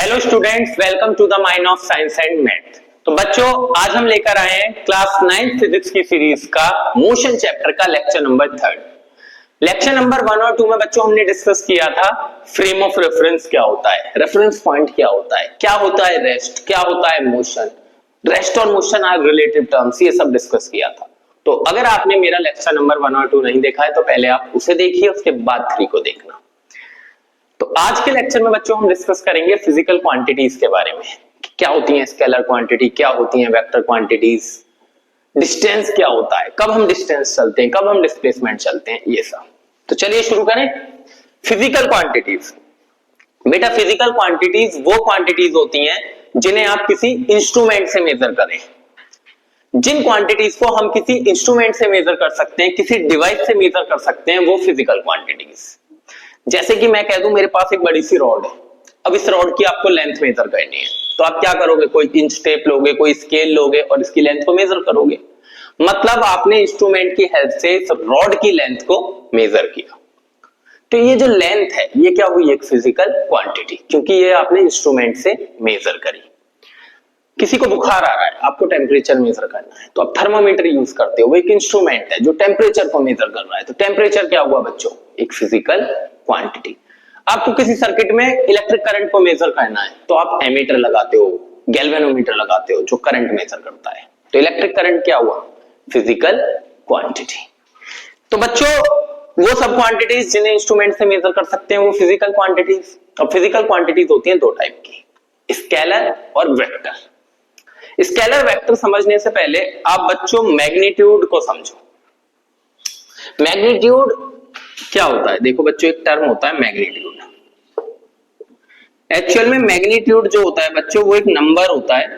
Hello students, welcome to the mind of science and math. तो बच्चों, आज हम लेकर आए हैं क्लास 9 फिजिक्स की सीरीज का मोशन चैप्टर का लेक्चर नंबर 3। लेक्चर नंबर 1 और 2 में बच्चों हमने डिस्कस किया था फ्रेम ऑफ रेफरेंस क्या होता है, रेफरेंस पॉइंट क्या होता है रेस्ट, क्या होता है मोशन। रेस्ट और मोशन आर रिलेटिव टर्म्स, ये सब डिस्कस किया था। तो अगर आपने मेरा लेक्चर नंबर 1 और 2 नहीं देखा है तो पहले आप उसे देखिए, उसके बाद 3 को देखना। तो आज के लेक्चर में बच्चों हम डिस्कस करेंगे फिजिकल क्वांटिटीज के बारे में। क्या होती है स्केलर क्वांटिटी, क्या होती है वेक्टर क्वांटिटीज, डिस्टेंस क्या होता है, कब हम डिस्टेंस चलते हैं, कब हम डिस्प्लेसमेंट चलते हैं, ये सब। तो चलिए शुरू करें। Physical quantities. बेटा, फिजिकल क्वांटिटीज वो क्वांटिटीज होती हैं जिन्हें आप किसी इंस्ट्रूमेंट से मेजर करें। जिन क्वांटिटीज को हम किसी इंस्ट्रूमेंट से मेजर कर सकते हैं, किसी डिवाइस से मेजर कर सकते हैं, वो फिजिकल क्वांटिटीज। जैसे कि मैं कह दूं मेरे पास एक बड़ी सी रॉड है, अब इस रॉड की आपको लेंथ मेजर करनी है, तो आप क्या करोगे, कोई इंच टेप लोगे, कोई स्केल लोगे और इसकी लेंथ को मेजर करोगे। मतलब आपने इंस्ट्रूमेंट की हेल्प से इस रॉड की लेंथ को मेजर किया। तो ये जो लेंथ है ये क्या हुई, एक फिजिकल क्वांटिटी, क्योंकि ये आपने इंस्ट्रूमेंट से मेजर करी। किसी को बुखार आ रहा है, आपको टेम्परेचर मेजर करना है, तो आप थर्मामीटर यूज करते हो, वो एक इंस्ट्रूमेंट है जो टेम्परेचर को मेजर कर रहा है। तो टेम्परेचर क्या हुआ बच्चों, एक फिजिकल क्वांटिटी। आपको किसी सर्किट में इलेक्ट्रिक करंट को मेजर करना है तो आप एमीटर लगाते हो, गैल्वेनोमीटर लगाते हो जो करंट मेजर करता है। तो इलेक्ट्रिक करंट क्या हुआ, फिजिकल क्वांटिटी। तो बच्चों, वो सब क्वांटिटीज जिन्हें इंस्ट्रूमेंट से मेजर कर सकते हैं वो फिजिकल क्वांटिटीज। और फिजिकल क्वांटिटीज होती हैं दो टाइप की, स्केलर और वेक्टर। स्केलर वेक्टर समझने से पहले आप बच्चों मैग्नीट्यूड को समझो। मैग्नीट्यूड क्या होता है, देखो बच्चों, एक टर्म होता है मैग्नीट्यूड। एक्चुअल में मैग्नीट्यूड जो होता है बच्चों, वो एक नंबर होता है।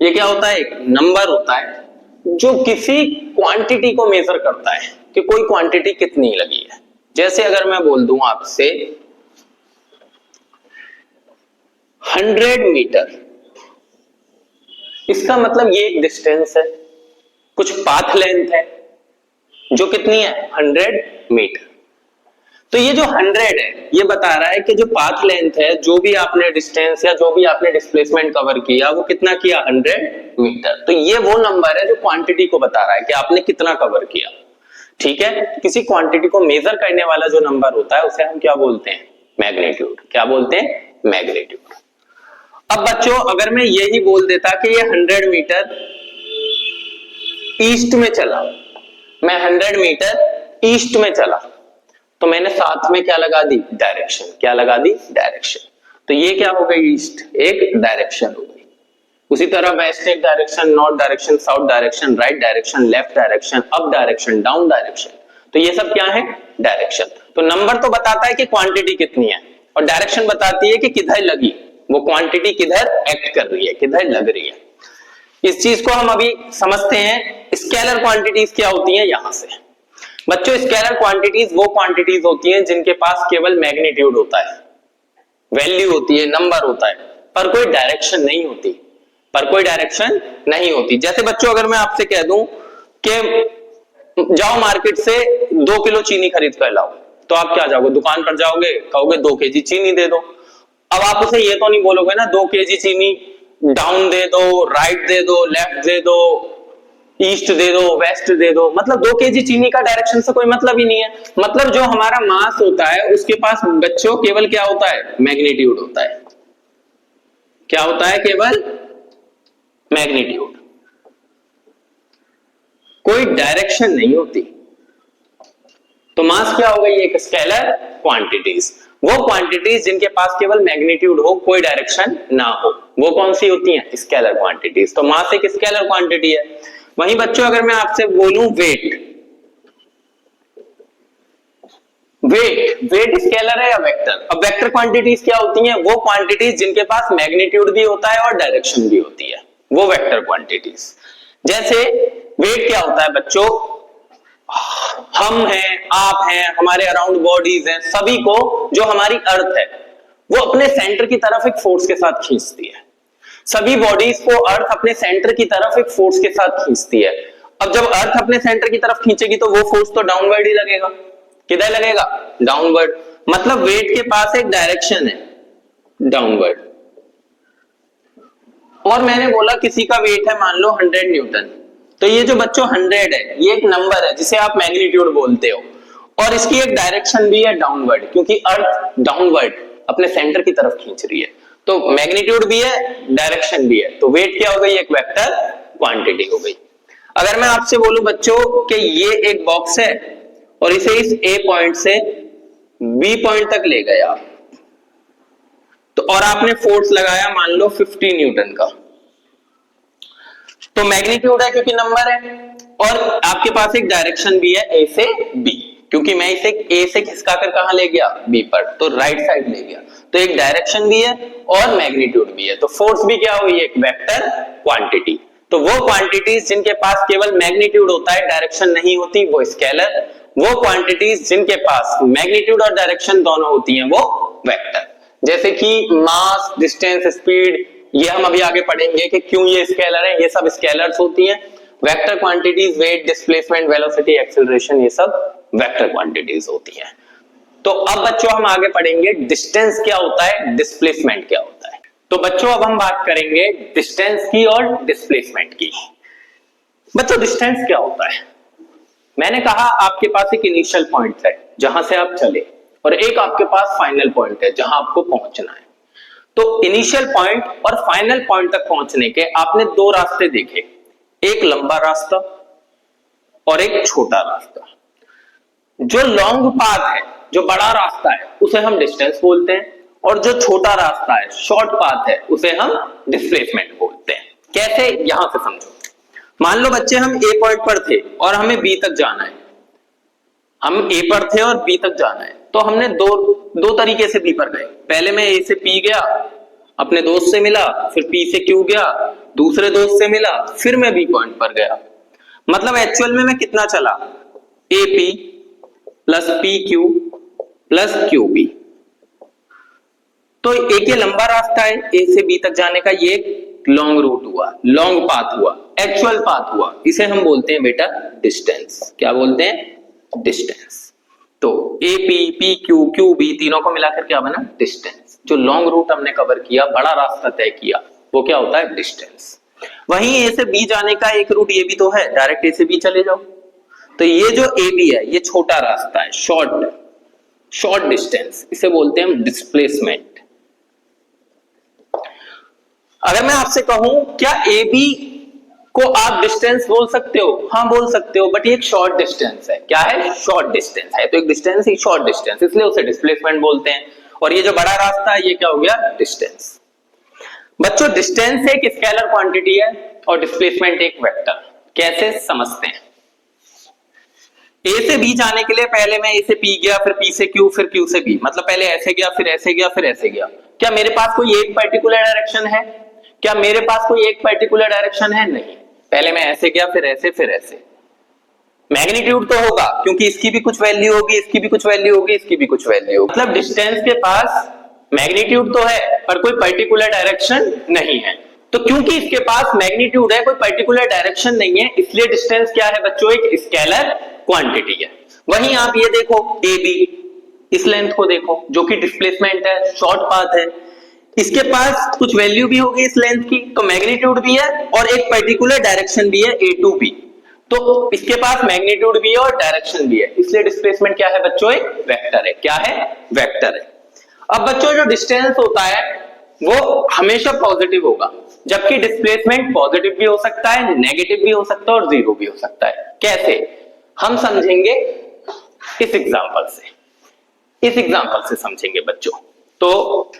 ये क्या होता है, एक नंबर होता है जो किसी क्वांटिटी को मेजर करता है कि कोई क्वांटिटी कितनी लगी है। जैसे अगर मैं बोल दूं आपसे 100 मीटर, इसका मतलब ये एक डिस्टेंस है, कुछ पाथ लेंथ है जो कितनी है, 100 मीटर। तो ये जो 100 है ये बता रहा है कि जो पाथ लेंथ है, जो भी आपने डिस्टेंस या जो भी आपने डिस्प्लेसमेंट कवर किया, वो कितना किया, 100 मीटर। तो ये वो नंबर है जो क्वांटिटी को बता रहा है कि आपने कितना कवर किया। ठीक है, किसी क्वांटिटी को मेजर करने वाला जो नंबर होता है उसे हम क्या बोलते हैं, मैग्नीट्यूड। क्या बोलते हैं, मैग्नीट्यूड। अब बच्चों, अगर मैं यही बोल देता कि ये 100 मीटर ईस्ट में चला, मैं 100 मीटर ईस्ट में चला, तो मैंने साथ में क्या लगा दी, डायरेक्शन। क्या लगा दी, डायरेक्शन। तो ये क्या हो गई, ईस्ट एक डायरेक्शन हो गई। उसी तरह वेस्ट एक direction, north direction, south direction, right direction, left direction, up direction, down direction. तो ये सब क्या है, डायरेक्शन। तो नंबर तो बताता है कि क्वांटिटी कितनी है और डायरेक्शन बताती है कि किधर लगी, वो क्वांटिटी किधर एक्ट कर रही है, किधर लग रही है। इस चीज को हम अभी समझते हैं। स्केलर क्वांटिटीज क्या होती हैं यहां से। बच्चों, स्केलर क्वांटिटीज वो क्वांटिटीज होती हैं जिनके पास केवल मैग्नीट्यूड होता है, वैल्यू होती है, नंबर होता है, पर कोई डायरेक्शन नहीं होती, पर कोई डायरेक्शन नहीं होती। जैसे बच्चों, अगर मैं आपसे कह दूं कि जाओ मार्केट से 2 किलो चीनी खरीद कर लाओ, तो आप क्या जाओगे, दुकान पर जाओगे, कहोगे 2 केजी चीनी दे दो। अब आप उसे ये तो नहीं बोलोगे ना 2 केजी चीनी डाउन दे दो, राइट दे दो, लेफ्ट दे दो, ईस्ट दे दो, वेस्ट दे दो। मतलब 2 केजी चीनी का डायरेक्शन से कोई मतलब ही नहीं है। मतलब जो हमारा मास होता है उसके पास बच्चों केवल क्या होता है, मैग्नीट्यूड होता है। क्या होता है, केवल मैग्नीट्यूड, कोई डायरेक्शन नहीं होती। तो मास क्या हो गई, एक स्केलर क्वांटिटीज। वो क्वांटिटीज जिनके पास केवल मैग्नीट्यूड हो, कोई डायरेक्शन ना हो, वो कौन सी होती हैं, स्केलर क्वांटिटीज। तो मास एक स्केलर क्वांटिटी है। वहीं बच्चों, अगर मैं आपसे बोलूं वेट, वेट स्केलर है या वेक्टर। अब वेक्टर क्वांटिटीज क्या होती हैं, वो क्वांटिटीज जिनके पास मैग्नीट्यूड भी होता है और डायरेक्शन भी होती है, वो वेक्टर क्वांटिटीज। जैसे वेट क्या होता है बच्चों, हम हैं, आप हैं, हमारे अराउंड बॉडीज हैं, सभी को जो हमारी अर्थ है वो अपने सेंटर की तरफ एक फोर्स के साथ खींचती है। सभी बॉडीज को अर्थ अपने सेंटर की तरफ एक फोर्स के साथ खींचती है। अब जब अर्थ अपने सेंटर की तरफ खींचेगी तो वो फोर्स तो डाउनवर्ड ही लगेगा। किधर लगेगा, डाउनवर्ड। मतलब वेट के पास एक डायरेक्शन है, डाउनवर्ड। और मैंने बोला किसी का वेट है मान लो 100 न्यूटन, तो ये जो बच्चों 100 है ये एक नंबर है जिसे आप मैग्नीट्यूड बोलते हो, और इसकी एक डायरेक्शन भी है डाउनवर्ड, क्योंकि अर्थ डाउनवर्ड अपने सेंटर की तरफ खींच रही है, तो मैग्नीट्यूड भी है डायरेक्शन भी है, तो वेट क्या हो गई, एक वेक्टर क्वांटिटी हो गई। अगर मैं आपसे बोलूं बच्चों कि ये एक बॉक्स है और इसे इस ए पॉइंट से बी पॉइंट तक ले गए आप, तो और आपने फोर्स लगाया मान लो 50 न्यूटन का, तो मैग्नीट्यूड है क्योंकि नंबर है, और आपके पास एक डायरेक्शन भी है ए से बी, क्योंकि मैं इसे ए से खिसकाकर कहां ले गया, बी पर, तो राइट साइड ले गया, तो एक डायरेक्शन भी है और मैग्नीट्यूड भी है, तो फोर्स भी क्या हुई, एक वेक्टर क्वांटिटी। तो वो क्वांटिटीज जिनके पास केवल मैग्नीट्यूड होता है डायरेक्शन नहीं होती वो स्केलर, वो क्वांटिटीज जिनके पास मैग्नीट्यूड और डायरेक्शन दोनों होती हैं वो वेक्टर। जैसे कि मास, डिस्टेंस, स्पीड, ये हम अभी आगे पढ़ेंगे कि क्यों ये स्केलर है, ये सब स्केलर्स होती हैं। Vector quantities weight, displacement, velocity, acceleration, ये सब वेक्टर क्वांटिटीज होती हैं। तो अब बच्चों हम आगे पढ़ेंगे डिस्टेंस क्या होता है, डिस्प्लेसमेंट क्या होता है। तो बच्चों अब हम बात करेंगे डिस्टेंस की और डिस्प्लेसमेंट की। बच्चों डिस्टेंस क्या होता है, मैंने कहा आपके पास एक इनिशियल पॉइंट है जहां से आप चले, और एक आपके पास फाइनल पॉइंट है जहां आपको पहुंचना है। तो इनिशियल पॉइंट और फाइनल पॉइंट तक पहुंचने के आपने दो रास्ते देखे, एक लंबा रास्ता और एक छोटा रास्ता। जो लॉन्ग पाथ है, जो बड़ा रास्ता है, उसे हम डिस्टेंस बोलते हैं, और जो छोटा रास्ता है, शॉर्ट पाथ है, उसे हम डिस्प्लेसमेंट बोलते हैं। कैसे, यहां से समझो। मान लो बच्चे हम ए पॉइंट पर थे और हमें बी तक जाना है, हम ए पर थे और बी तक जाना है, तो हमने दो तरीके से बी पर गए। पहले मैं ए से पी गया, अपने दोस्त से मिला, फिर पी से क्यू गया, दूसरे दोस्त से मिला, फिर मैं बी पॉइंट पर गया। मतलब एक्चुअल में मैं कितना चला, A P plus P Q plus Q B. तो एक ये लंबा रास्ता है ए से बी तक जाने का, ये लॉन्ग रूट हुआ, लॉन्ग पाथ हुआ, एक्चुअल पाथ हुआ, इसे हम बोलते हैं बेटा डिस्टेंस। क्या बोलते हैं, डिस्टेंस। तो A P, P Q, Q B, तीनों को मिलाकर क्या बना, डिस्टेंस। जो लॉन्ग रूट हमने कवर किया, बड़ा रास्ता तय किया, वो क्या होता है, डिस्टेंस। वहीं ए से बी जाने का एक रूट ये भी तो है, डायरेक्ट ए से बी चले जाओ। तो ये जो ए बी है ये छोटा रास्ता है, शॉर्ट डिस्टेंस, इसे बोलते हैं हम डिस्प्लेसमेंट। अगर मैं आपसे कहूं क्या ए बी को आप डिस्टेंस बोल सकते हो, हाँ बोल सकते हो, बट ये एक शॉर्ट डिस्टेंस है। क्या है, शॉर्ट डिस्टेंस है, तो एक डिस्टेंस ही शॉर्ट डिस्टेंस, इसलिए उसे डिस्प्लेसमेंट बोलते हैं। और ये जो बड़ा रास्ता है ये क्या हो गया, डिस्टेंस। बच्चों डिस्टेंस एक स्केलर क्वांटिटी है और डिस्प्लेसमेंट एक वेक्टर। कैसे समझते हैं, ए से बी जाने के लिए पहले मैं ए से पी गया, फिर पी से क्यू, फिर क्यू से बी, मतलब पहले ऐसे गया, फिर ऐसे गया, फिर ऐसे गया। क्या मेरे पास कोई एक पर्टिकुलर डायरेक्शन है, क्या मेरे पास कोई एक पर्टिकुलर डायरेक्शन है, नहीं। पहले मैं ऐसे गया, फिर ऐसे, फिर ऐसे। मैग्नीट्यूड तो होगा क्योंकि इसकी भी कुछ वैल्यू होगी, इसकी भी कुछ वैल्यू होगी, इसकी भी कुछ वैल्यू होगी। मतलब डिस्टेंस के पास मैग्नीट्यूड तो है पर कोई पर्टिकुलर डायरेक्शन नहीं है। तो क्योंकि इसके पास मैग्नीट्यूड है, कोई पर्टिकुलर डायरेक्शन नहीं है, इसलिए डिस्टेंस क्या है बच्चों, एक स्केलर क्वांटिटी है। वहीं आप ये देखो ए बी, इस लेंथ को देखो जो कि डिस्प्लेसमेंट है, शॉर्ट पाथ है, इसके पास कुछ वैल्यू भी होगी इस लेंथ की, तो मैग्नीट्यूड भी है और एक पर्टिकुलर डायरेक्शन भी है ए टू बी, तो इसके पास मैग्नीट्यूड भी है और डायरेक्शन भी है, इसलिए डिस्प्लेसमेंट क्या है बच्चों, एक वेक्टर है। क्या है, वेक्टर है। अब बच्चों जो डिस्टेंस होता है वो हमेशा पॉजिटिव होगा, जबकि डिस्प्लेसमेंट पॉजिटिव भी हो सकता है, नेगेटिव भी हो सकता है और जीरो भी हो सकता है। कैसे, हम समझेंगे इस एग्जांपल से समझेंगे बच्चों। तो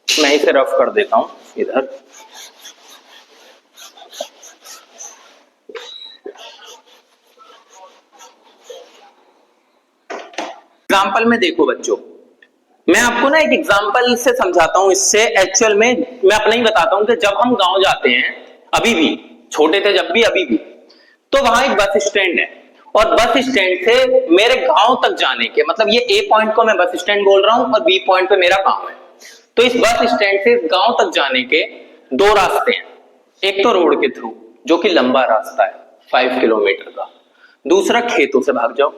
मैं इसे रफ कर देता हूं इधर। एग्जांपल में देखो बच्चों, मैं आपको ना एक एग्जांपल से समझाता हूं। इससे एक्चुअल में मैं अपना ही बताता हूं कि जब हम गांव जाते हैं, अभी भी छोटे थे जब भी, अभी भी, तो वहां एक बस स्टैंड है और बस स्टैंड से मेरे गांव तक जाने के, मतलब ये ए पॉइंट को मैं बस स्टैंड बोल रहा हूं और बी पॉइंट पे मेरा गांव है, तो इस बस स्टैंड से गांव तक जाने के दो रास्ते हैं। एक तो रोड के थ्रू जो कि लंबा रास्ता है 5 किलोमीटर का, दूसरा खेतों से भाग जाओ,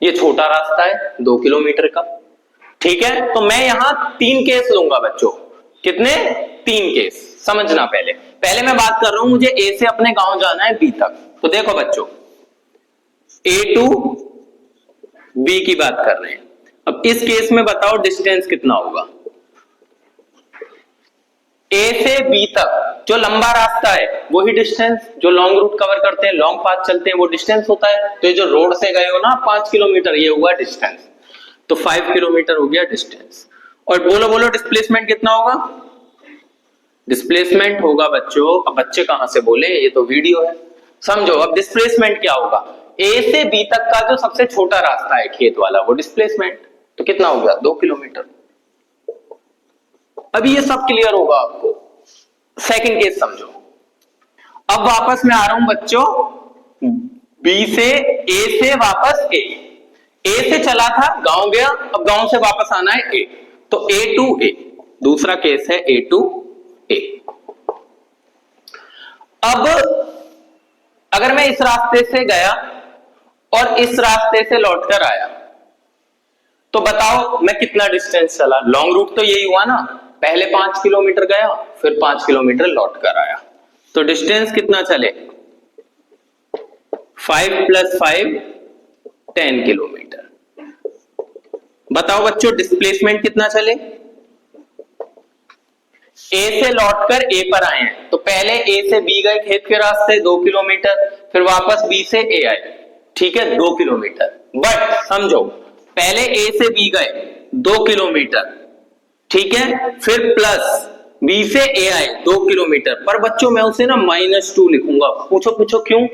ये छोटा रास्ता है 2 किलोमीटर का। ठीक है, तो मैं यहां 3 केस लूंगा बच्चों। कितने? 3 केस। समझना पहले मैं बात कर रहा हूं, मुझे ए से अपने गांव जाना है बी तक। तो देखो बच्चों, ए टू बी की बात कर रहे हैं। अब इस केस में बताओ डिस्टेंस कितना होगा? ए से बी तक जो लंबा रास्ता है वही डिस्टेंस, जो लॉन्ग रूट कवर करते हैं, लॉन्ग पाथ चलते हैं, वो डिस्टेंस होता है। तो ये जो रोड से गए हो ना 5 किलोमीटर, ये हुआ डिस्टेंस। तो 5 किलोमीटर हो गया डिस्टेंस। और बोलो डिस्प्लेसमेंट कितना होगा? डिस्प्लेसमेंट होगा बच्चों, अब बच्चे कहां से बोले, ये तो वीडियो है। समझो, अब डिस्प्लेसमेंट क्या होगा? ए से बी तक का जो सबसे छोटा रास्ता है खेत वाला, वो डिस्प्लेसमेंट। तो कितना हो गया? 2 किलोमीटर। अभी ये सब क्लियर होगा आपको। सेकंड केस समझो। अब वापस मैं आ रहा हूं बच्चों बी से, ए से वापस ए से चला था, गांव गया, अब गांव से वापस आना है ए। तो ए टू ए, दूसरा केस है ए टू ए। अब अगर मैं इस रास्ते से गया और इस रास्ते से लौटकर आया, तो बताओ मैं कितना डिस्टेंस चला? लॉन्ग रूट तो यही हुआ ना, पहले 5 किलोमीटर गया, फिर 5 किलोमीटर लौट कर आया। तो डिस्टेंस कितना चले? 5 + 5 10 किलोमीटर। बताओ बच्चों डिस्प्लेसमेंट कितना चले? ए से लौटकर ए पर आए हैं, तो पहले ए से बी गए खेत के रास्ते 2 किलोमीटर, फिर वापस बी से ए आए, ठीक है 2 किलोमीटर। बट समझो, पहले ए से बी गए 2 किलोमीटर, ठीक है, फिर प्लस बी से ए आए 2 किलोमीटर। पर बच्चों मैं उसे ना -2 लिखूंगा। पूछो क्यों?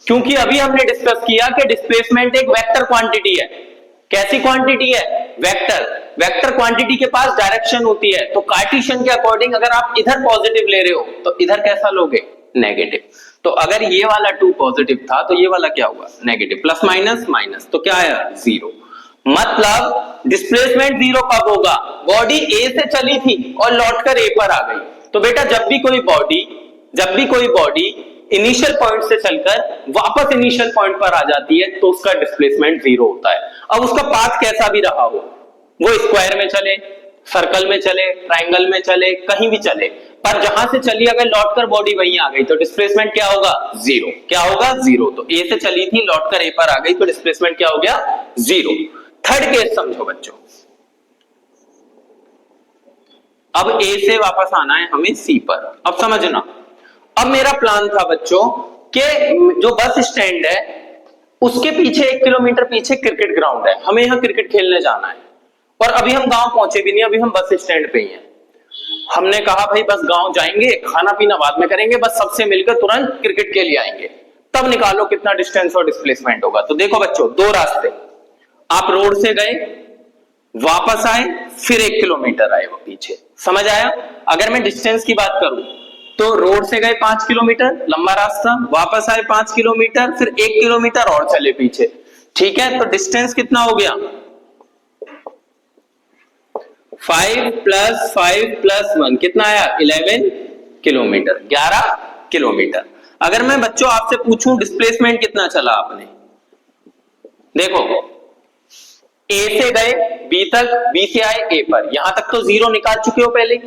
क्योंकि अभी हमने डिस्कस किया कि डिस्प्लेसमेंट एक वेक्टर क्वांटिटी है। कैसी क्वांटिटी है? वेक्टर क्वांटिटी के पास डायरेक्शन होती है। तो कार्टेशियन के अकॉर्डिंग अगर आप इधर पॉजिटिव ले रहे हो तो इधर कैसा लोगे? नेगेटिव। तो अगर ये वाला 2 पॉजिटिव था तो ये वाला क्या हुआ? नेगेटिव। प्लस माइनस माइनस, तो क्या आया? 0। मतलब डिस्प्लेसमेंट 0 कब होगा? बॉडी ए से चली थी और लौटकर ए पर आ गई। तो बेटा जब भी कोई बॉडी इनिशियल पॉइंट से चलकर वापस इनिशियल पॉइंट पर आ जाती है तो उसका डिस्प्लेसमेंट 0 होता है। अब उसका पाथ कैसा भी रहा हो, वो स्क्वायर में चले, सर्कल में चले, ट्राइंगल में चले, कहीं भी चले, पर जहां से चली अगर लौटकर बॉडी वहीं आ गई तो डिस्प्लेसमेंट क्या होगा? 0। क्या होगा? 0। तो ए से चली थी, लौटकर ए पर आ गई, तो डिस्प्लेसमेंट क्या हो गया? 0। थर्ड केस समझो बच्चों। अब ए से वापस आना है हमें सी पर। अब समझना, अब मेरा प्लान था बच्चों कि जो बस स्टैंड है उसके पीछे 1 किलोमीटर पीछे क्रिकेट ग्राउंड है, हमें यहां क्रिकेट खेलने जाना है। और अभी हम गांव पहुंचे भी नहीं, अभी हम बस स्टैंड पे ही हैं। हमने कहा भाई बस गांव जाएंगे, खाना पीना बाद में करेंगे, बस सबसे मिलकर तुरंत क्रिकेट के लिए आएंगे। तब निकालो कितना डिस्टेंस और डिस्प्लेसमेंट होगा। तो देखो बच्चों, 2 रास्ते, आप रोड से गए, वापस आए, फिर 1 किलोमीटर आए वो पीछे। समझ आया? अगर मैं डिस्टेंस की बात करूं तो रोड से गए 5 किलोमीटर लंबा रास्ता, वापस आए 5 किलोमीटर, फिर 1 किलोमीटर और चले पीछे, ठीक है। तो डिस्टेंस कितना हो गया? 5 + 5 + 1 कितना आया? 11 किलोमीटर, 11 किलोमीटर। अगर मैं बच्चों आपसे पूछूं डिस्प्लेसमेंट कितना चला आपने, देखो ए से गए बी तक, बी से आए ए पर, यहां तक तो 0 निकाल चुके हो पहले।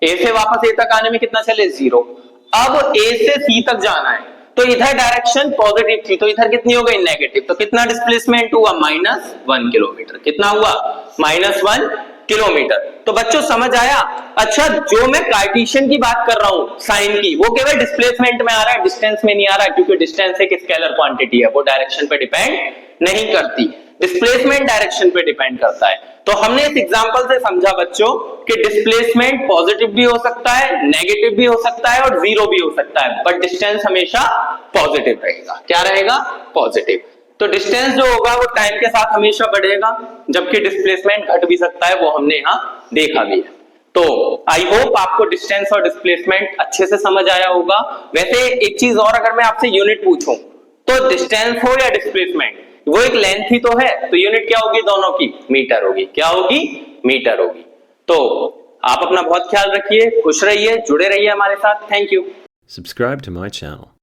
ए से वापस ए तक आने में कितना चले? 0। अब ए से सी तक जाना है, तो इधर डायरेक्शन पॉजिटिव थी, तो इधर कितनी हो गई? नेगेटिव। तो कितना डिस्प्लेसमेंट हुआ? -1 किलोमीटर। कितना हुआ? -1 किलोमीटर। तो बच्चों समझ आया? अच्छा, जो मैं कार्टेशियन की बात कर रहा हूं, साइन की, वो केवल डिस्प्लेसमेंट में आ रहा है, डिस्टेंस में नहीं आ रहा है, क्योंकि डिस्टेंस एक स्केलर क्वांटिटी है, वो डायरेक्शन पे डिपेंड नहीं करती। डिस्प्लेसमेंट डायरेक्शन पे डिपेंड करता है। तो हमने इस एग्जांपल से समझा बच्चों कि डिस्प्लेसमेंट पॉजिटिव भी हो सकता है, नेगेटिव भी हो सकता है और 0 भी हो सकता है, बट डिस्टेंस हमेशा पॉजिटिव रहेगा। क्या रहेगा? पॉजिटिव। तो डिस्टेंस जो होगा वो टाइम के साथ हमेशा बढ़ेगा, जबकि डिस्प्लेसमेंट घट भी सकता है, वो हमने यहां देखा भी है। तो आई होप आपको डिस्टेंस और डिस्प्लेसमेंट अच्छे से समझ आया होगा। वैसे एक चीज और, अगर मैं आपसे यूनिट पूछूं तो डिस्टेंस हो या डिस्प्लेसमेंट, वो एक लेंथ ही तो है, तो यूनिट क्या होगी दोनों की? मीटर होगी। क्या होगी? मीटर होगी। तो आप अपना बहुत ख्याल रखिए, खुश रहिए, जुड़े रहिए हमारे साथ। Thank you. Subscribe to my channel.